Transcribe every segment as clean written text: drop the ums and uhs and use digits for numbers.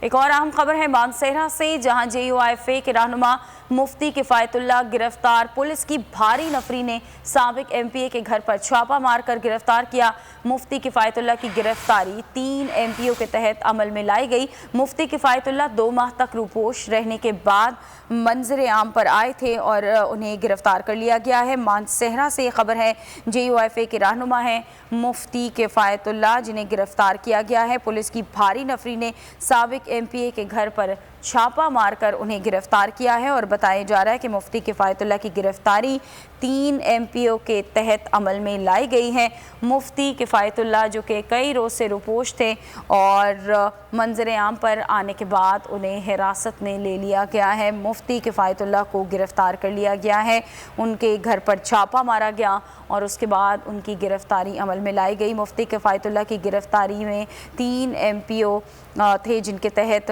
एक और अहम खबर है मानसेरा से, जहां JUIF के रहनुमा मुफ्ती किफायतुल्लाह गिरफ्तार। पुलिस की भारी नफरी ने साबिक MPA के घर पर छापा मारकर गिरफ्तार किया। मुफ्ती किफायतुल्लाह की गिरफ्तारी 3 MPO के तहत अमल में लाई गई। मुफ्ती किफायतुल्लाह 2 माह तक रूपोश रहने के बाद मंजर आम पर आए थे और उन्हें गिरफ्तार कर लिया गया है। मानसेरा से खबर है, JUIF के रहनुमा हैं मुफ्ती किफायतुल्लाह, जिन्हें गिरफ्तार किया गया है। पुलिस की भारी नफरी ने साबिक MPA के घर पर छापा मारकर उन्हें गिरफ्तार किया है और बताया जा रहा है कि मुफ्ती किफायतुल्लाह की गिरफ्तारी 3 MPO के तहत अमल में लाई गई है। मुफ्ती किफायतुल्लाह जो कि कई रोज़ से रुपोश थे और मंजर आम पर आने के बाद उन्हें हिरासत में ले लिया गया है। मुफ्ती किफायतुल्लाह को गिरफ्तार कर लिया गया है, उनके घर पर छापा मारा गया और उसके बाद उनकी गिरफ्तारी अमल में लाई गई। मुफ्ती किफायतुल्लाह की गिरफ्तारी में 3 MPO थे जिनके तहत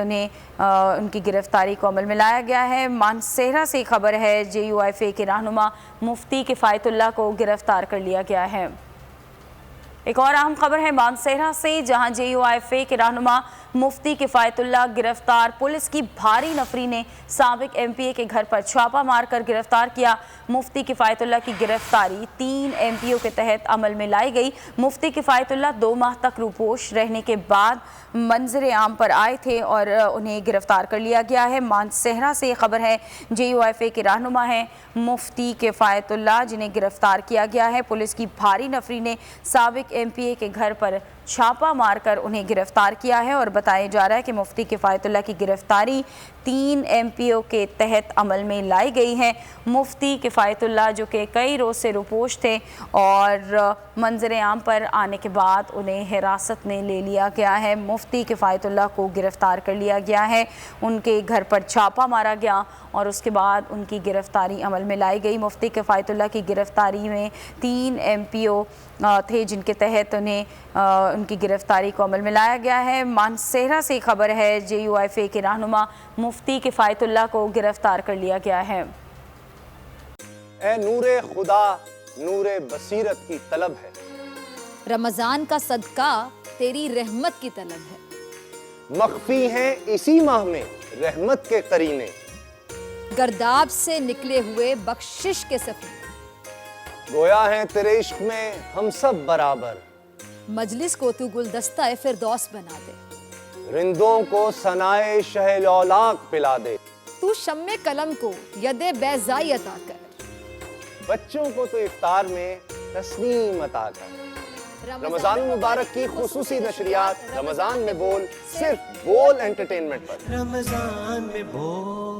उनकी गिरफ्तारी को अमल में लाया गया है। मानसेरा से खबर है, JUIF के रहनुमा मुफ्ती किफायतुल्लाह को गिरफ्तार कर लिया गया है। एक और अहम खबर है मानसेरा से, जहां JUIF के रहनुमा मुफ्ती किफायतुल्लाह गिरफ्तार। पुलिस की भारी नफरी ने साबिक MPA के घर पर छापा मारकर गिरफ्तार किया। मुफ्ती किफायतुल्लाह की गिरफ्तारी 3 MPO के तहत अमल में लाई गई। मुफ्ती किफायतुल्लाह 2 माह तक रूपोश रहने के बाद मंजर आम पर आए थे और उन्हें गिरफ्तार कर लिया गया है। मानसेरा से खबर है, JUIF के रहनुमा हैं मुफ्ती किफायतुल्लाह, जिन्हें गिरफ्तार किया गया है। पुलिस की भारी नफरी ने साबिक MPA के घर पर छापा मारकर उन्हें गिरफ्तार किया है और बताया जा रहा है कि मुफ्ती किफायतुल्लाह की गिरफ्तारी 3 MPO के तहत अमल में लाई गई है। मुफ्ती किफायतुल्लाह जो कि कई रोज़ से रुपोश थे और मंजर आम पर आने के बाद उन्हें हिरासत में ले लिया गया है। मुफ्ती किफायतुल्लाह को गिरफ्तार कर लिया गया है, उनके घर पर छापा मारा गया और उसके बाद उनकी गिरफ्तारी अमल में लाई गई। मुफ्ती किफायतुल्लाह की गिरफ्तारी में 3 MPO थे जिनके तहत उनकी गिरफ्तारी को अमल में लाया गया है। मानसेरा से खबर है, JUIF के रहनुमा मुफ्ती किफायतुल्लाह को गिरफ्तार कर लिया गया है। ए नूरे खुदा नूरे बसीरत की तलब है, रमजान का सदका तेरी रहमत की तलब है। मख्फी हैं इसी माह में रहमत के करीने, गर्दाब से निकले हुए बख्शिश के सफर, गोया है तेरे इश्क में हम सब बराबर। मजलिस को तू गुलदस्ता फिरदौस बना दे, रिंदों को सनाए शहलौलाक पिला दे। तू शम्मे कलम को यदे बैज़ाई अता कर, बच्चों को तो इफ्तार में तस्नीम अता कर। रमजान मुबारक की खुसूसी नशरियात रमजान में बोल, सिर्फ बोल एंटरटेनमेंट पर। रमजान में बोल।